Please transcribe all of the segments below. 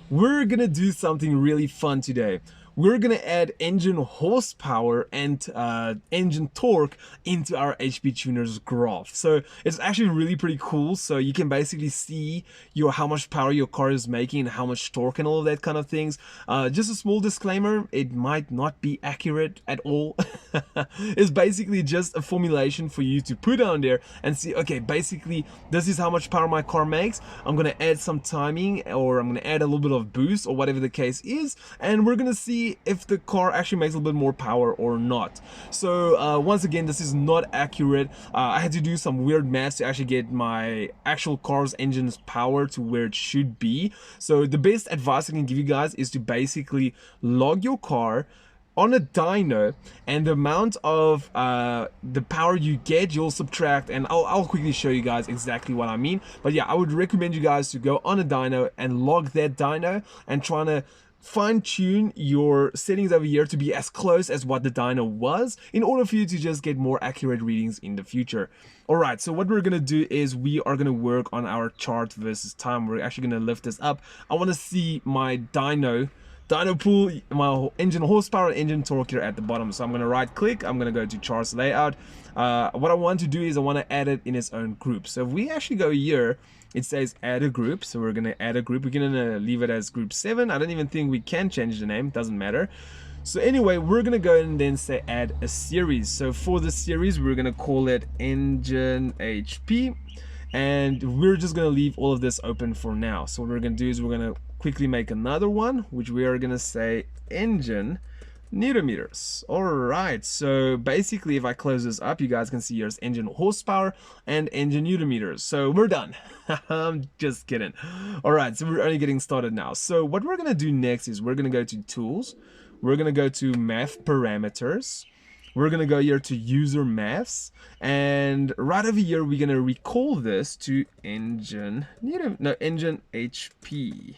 we're gonna do something really fun today. We're gonna add engine horsepower and engine torque into our HP tuners graph. So it's actually really pretty cool. So you can basically see how much power your car is making and how much torque and all of that kind of things. Just a small disclaimer, it might not be accurate at all. It's basically just a formulation for you to put on there and see, okay, basically this is how much power my car makes. I'm gonna add some timing, or I'm gonna add a little bit of boost, or whatever the case is, and we're gonna see if the car actually makes a little bit more power or not. So once again, this is not accurate. I had to do some weird math to actually get my actual car's engine's power to where it should be. So the best advice I can give you guys is to basically log your car on a dyno, and the amount of the power you get, you'll subtract, and I'll quickly show you guys exactly what I mean. But yeah, I would recommend you guys to go on a dyno and log that dyno and trying to fine-tune your settings over here to be as close as what the dyno was, in order for you to just get more accurate readings in the future. Alright, so what we're gonna do is we are gonna work on our chart versus time. We're actually gonna lift this up. I want to see my dyno pool, my engine horsepower and engine torque here at the bottom. So I'm going to right click, I'm going to go to charts layout. What I want to do is I want to add it in its own group. So if we actually go here, it says add a group. So we're going to add a group. We're going to leave it as group 7. I don't even think we can change the name, doesn't matter. So anyway, we're going to go and then say add a series. So for the series, we're going to call it engine HP. And we're just going to leave all of this open for now. So what we're going to do is we're going to quickly make another one, which we are going to say engine newton meters. All right, so basically if I close this up, you guys can see here's engine horsepower and engine newton meters. So we're done. I'm just kidding. All right, so we're only getting started now. So what we're going to do next is we're going to go to tools. We're going to go to math parameters. We're going to go here to user maths, and right over here we're going to recall this to engine HP.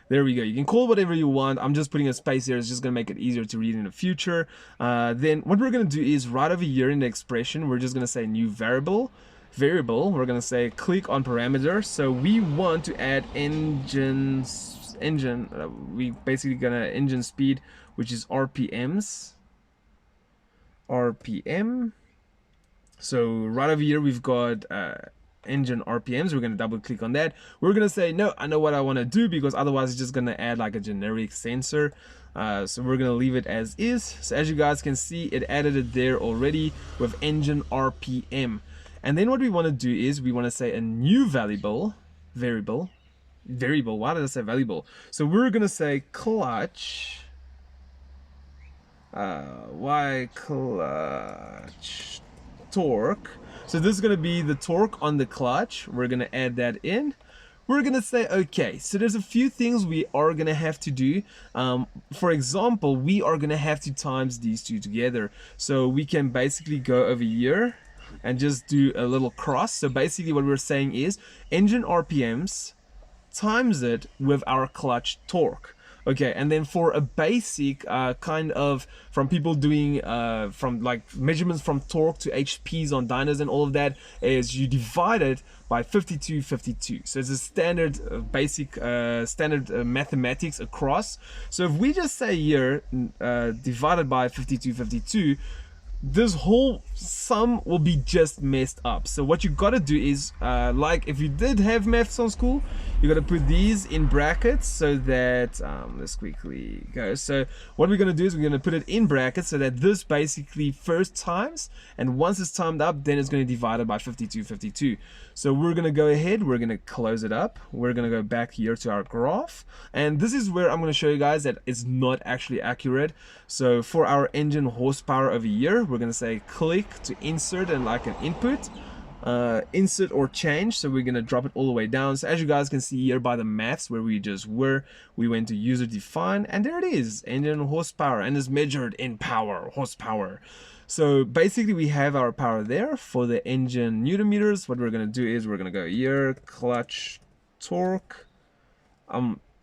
There we go. You can call whatever you want. I'm just putting a space here. It's just going to make it easier to read in the future. Then what we're going to do is right over here in the expression, we're just going to say new variable. We're going to say click on parameter. So we want to add we basically gonna engine speed, which is RPMs. So right over here we've got engine RPMs. We're going to double click on that. We're going to say no, I know what I want to do, because otherwise it's just going to add like a generic sensor. So we're going to leave it as is. So as you guys can see, it added it there already with engine RPM. And then what we want to do is we want to say a new variable. Why did I say variable? So we're going to say clutch clutch torque. So this is going to be the torque on the clutch. We're going to add that in. We're going to say okay. So there's a few things we are going to have to do. For example, we are going to have to times these two together. So we can basically go over here and just do a little cross. So basically what we're saying is engine RPMs times it with our clutch torque. Okay, and then for a basic kind of, from people doing from like measurements from torque to HPs on dynos and all of that, is you divide it by 52. So it's a standard basic standard mathematics across. So if we just say here divided by 52, this whole sum will be just messed up. So what you gotta do is like if you did have maths on school, you gotta put these in brackets so that let's quickly go. So what we're gonna do is we're gonna put it in brackets so that this basically first times, and once it's timed up, then it's gonna divide it by 52. So we're gonna go ahead, we're gonna close it up, we're gonna go back here to our graph, and this is where I'm gonna show you guys that it's not actually accurate. So for our engine horsepower over here, we're gonna say click to insert and like an input, insert or change. So we're gonna drop it all the way down. So as you guys can see here by the maths where we just were, we went to user define, and there it is, engine horsepower, and it's measured in horsepower. So basically we have our power there for the engine newton meters. What we're gonna do is we're gonna go here, clutch torque.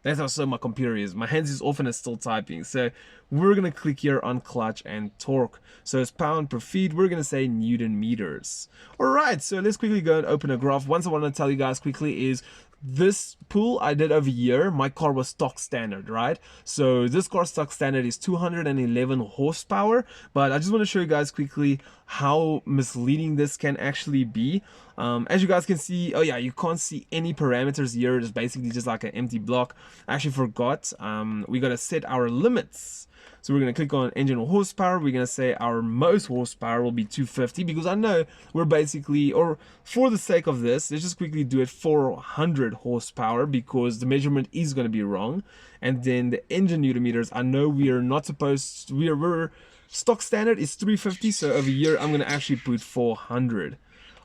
That's how slow my computer is. My hands is often still typing. So we're gonna click here on clutch and torque. So it's pound per feet. We're gonna say newton meters. All right, so let's quickly go and open a graph. Once I want to tell you guys quickly is this pull I did over here, my car was stock standard, right? So this car stock standard is 211 horsepower, but I just want to show you guys quickly how misleading this can actually be. As you guys can see, oh yeah, you can't see any parameters here. It's basically just like an empty block. I actually forgot, we got to set our limits. So we're going to click on engine horsepower. We're going to say our most horsepower will be 250, because I know we're basically, or for the sake of this, let's just quickly do it 400 horsepower, because the measurement is going to be wrong. And then the engine newton meters, I know we are not supposed to, we're stock standard is 350. So over here, I'm going to actually put 400.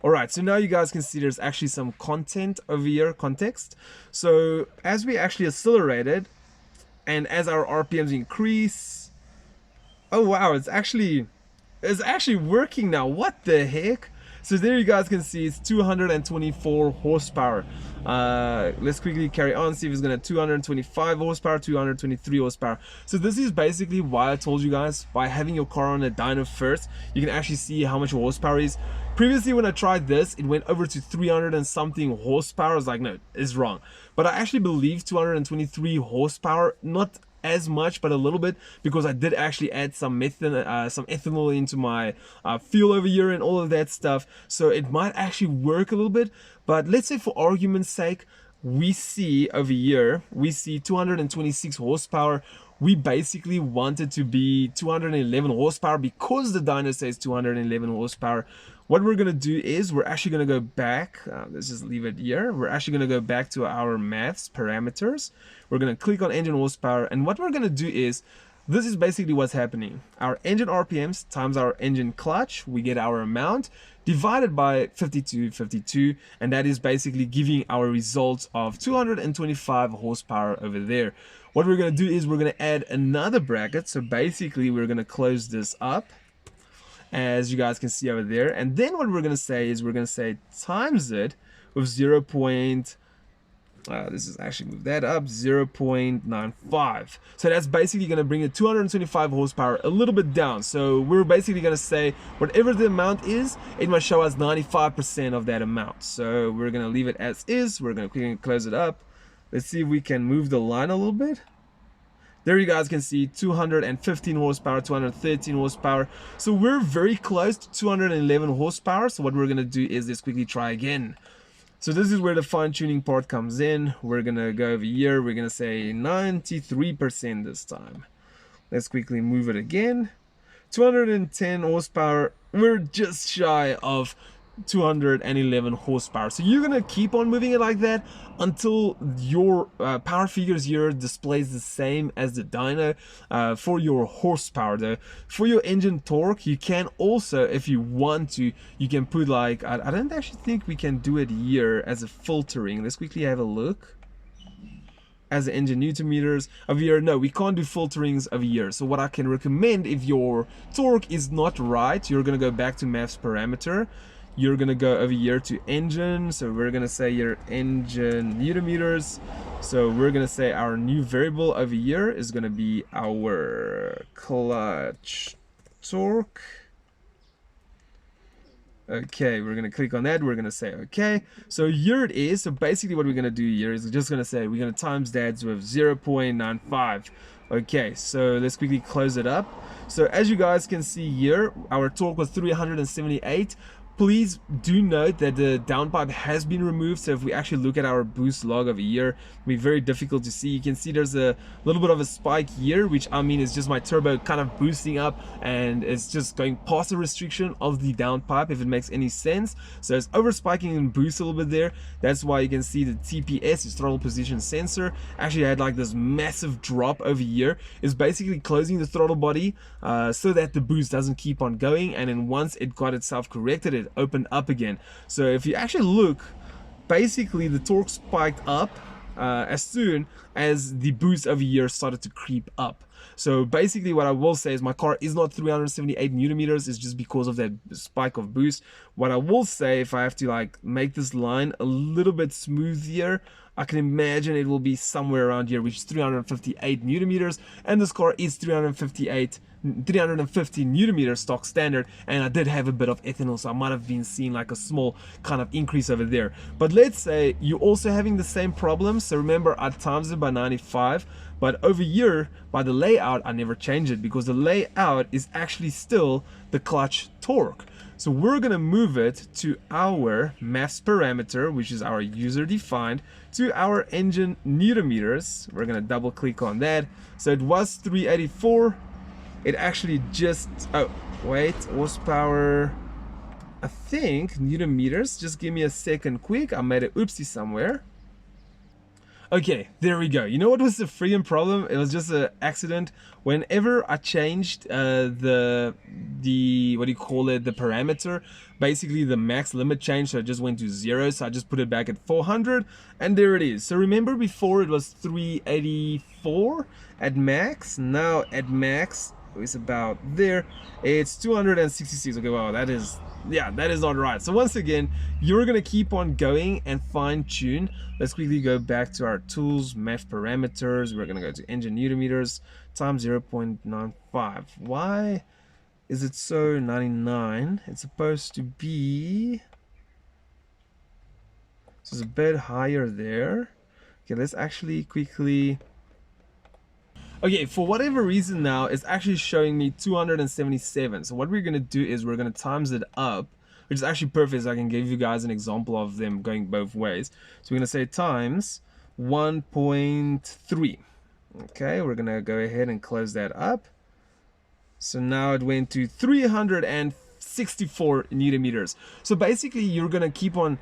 Alright, so now you guys can see there's actually some content over here, context. So as we actually accelerated, and as our RPMs increase, oh wow, it's actually working now. What the heck? So there you guys can see it's 224 horsepower. Let's quickly carry on, see if it's gonna 225 horsepower, 223 horsepower. So this is basically why I told you guys, by having your car on a dyno first, you can actually see how much horsepower is. Previously when I tried this, it went over to 300 and something horsepower. I was like, no, it's wrong. But I actually believe 223 horsepower, not as much, but a little bit, because I did actually add some ethanol into my fuel over here and all of that stuff, so it might actually work a little bit. But let's say for argument's sake, we see over here, we see 226 horsepower. We basically want it to be 211 horsepower because the dyno says 211 horsepower. What we're going to do is we're actually going to go back. Let's just leave it here. We're actually going to go back to our maths parameters. We're going to click on engine horsepower. And what we're going to do is, this is basically what's happening. Our engine RPMs times our engine clutch, we get our amount, divided by 52, and that is basically giving our results of 225 horsepower over there. What we're going to do is we're going to add another bracket. So basically we're going to close this up, as you guys can see over there. And then what we're going to say is we're going to say times it with 0. This is actually move that up 0.95. So that's basically going to bring the 225 horsepower a little bit down. So we're basically going to say whatever the amount is, it must show us 95% of that amount. So we're going to leave it as is. We're going to quickly close it up. Let's see if we can move the line a little bit. There you guys can see 215 horsepower, 213 horsepower. So we're very close to 211 horsepower. So what we're going to do is let's quickly try again. So this is where the fine-tuning part comes in. We're going to go over here. We're going to say 93% this time. Let's quickly move it again. 210 horsepower. We're just shy of 211 horsepower. So you're gonna keep on moving it like that until your power figures here displays the same as the dyno. For your horsepower though, for your engine torque, you can also, if you want to, you can put like, I don't actually think we can do it here as a filtering. Let's quickly have a look. As the engine newton meters over here, no, we can't do filterings over here. So what I can recommend, if your torque is not right, you're gonna go back to maths parameter. You're gonna go over here to engine. So we're gonna say your engine newton meters. So we're gonna say our new variable over here is gonna be our clutch torque. Okay, we're gonna click on that. We're gonna say okay. So here it is. So basically what we're gonna do here is we're just gonna say we're gonna times that with 0.95. Okay, so let's quickly close it up. So as you guys can see here, our torque was 378. Please do note that the downpipe has been removed. So if we actually look at our boost log over here, it'll be very difficult to see. You can see there's a little bit of a spike here, which I mean is just my turbo kind of boosting up, and it's just going past the restriction of the downpipe, if it makes any sense. So it's over spiking and boost a little bit there. That's why you can see the TPS, is throttle position sensor, actually had like this massive drop over here. It's basically closing the throttle body so that the boost doesn't keep on going, and then once it got itself corrected, it opened up again. So if you actually look, basically the torque spiked up as soon as the boost over here started to creep up. So basically what I will say is my car is not 378 newton meters. It's just because of that spike of boost. What I will say, if I have to like make this line a little bit smoother, I can imagine it will be somewhere around here, which is 358 newton meters, and this car is 350 newton meters stock standard, and I did have a bit of ethanol, so I might have been seeing like a small kind of increase over there. But let's say you're also having the same problem, so remember I times it by 95, but over here by the layout I never changed it because the layout is actually still the clutch torque. So we're gonna move it to our mass parameter, which is our user defined, to our engine newton meters. We're gonna double click on that. So it was 384. It actually just, oh wait, horsepower, I think newton meters. Just give me a second quick. I made an oopsie somewhere. Okay, there we go. You know what was the freaking problem? It was just an accident. Whenever I changed the what do you call it, the parameter, basically the max limit changed, so it just went to 0, so I just put it back at 400, and there it is. So remember before it was 384 at max, now at max it's about there, it's 266. Okay, wow, that is, yeah, that is not right. So once again, you're gonna keep on going and fine tune. Let's quickly go back to our tools, math parameters. We're gonna go to engine newton meters times 0.95. Why is it so 99? It's supposed to be, so it's a bit higher there. Okay, let's actually quickly, okay, for whatever reason now, it's actually showing me 277. So what we're going to do is we're going to times it up, which is actually perfect, so I can give you guys an example of them going both ways. So we're going to say times 1.3. Okay, we're going to go ahead and close that up. So now it went to 364 newton meters. So basically you're going to keep on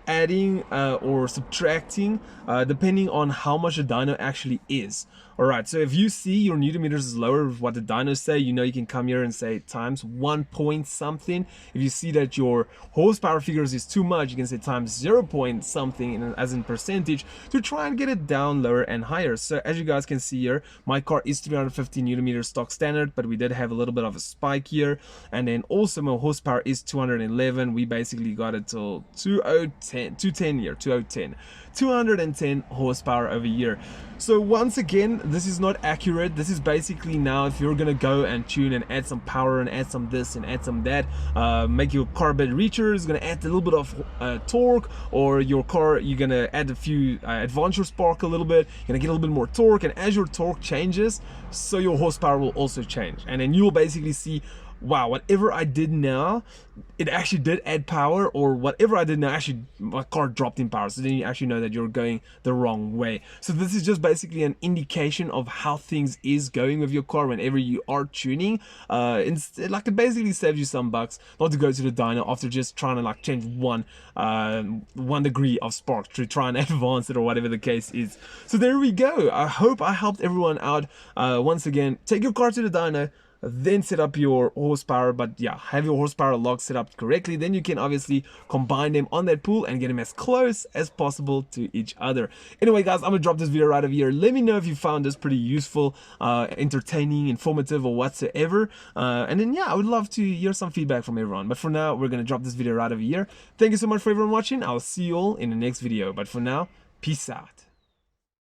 adding or subtracting depending on how much a dyno actually is. Alright, so if you see your newton meters is lower with what the dynos say, you know you can come here and say times 1 point something. If you see that your horsepower figures is too much, you can say times 0 point something as in percentage to try and get it down lower and higher. So as you guys can see here, my car is 350 newton meters stock standard, but we did have a little bit of a spike here, and then also my horsepower is 211. We basically got it till 210 horsepower over here. So once again, this is not accurate. This is basically now if you're gonna go and tune and add some power and add some this and add some that, make your car a bit richer, is gonna add a little bit of torque, or your car, you're gonna add a few advance your spark a little bit, you're gonna get a little bit more torque, and as your torque changes, so your horsepower will also change, and then you'll basically see, wow, whatever I did now, it actually did add power, or whatever I did now, actually my car dropped in power. So then you actually know that you're going the wrong way. So this is just basically an indication of how things is going with your car whenever you are tuning. Like it basically saves you some bucks not to go to the dyno after just trying to like change one degree of spark to try and advance it, or whatever the case is. So there we go. I hope I helped everyone out. Once again, take your car to the dyno, then set up your horsepower, but yeah, have your horsepower log set up correctly, then you can obviously combine them on that pool and get them as close as possible to each other. Anyway guys, I'm gonna drop this video right over here. Let me know if you found this pretty useful, entertaining, informative, or whatsoever, and then yeah, I would love to hear some feedback from everyone. But for now, we're gonna drop this video right over here. Thank you so much for everyone watching. I'll see you all in the next video, but for now, peace out.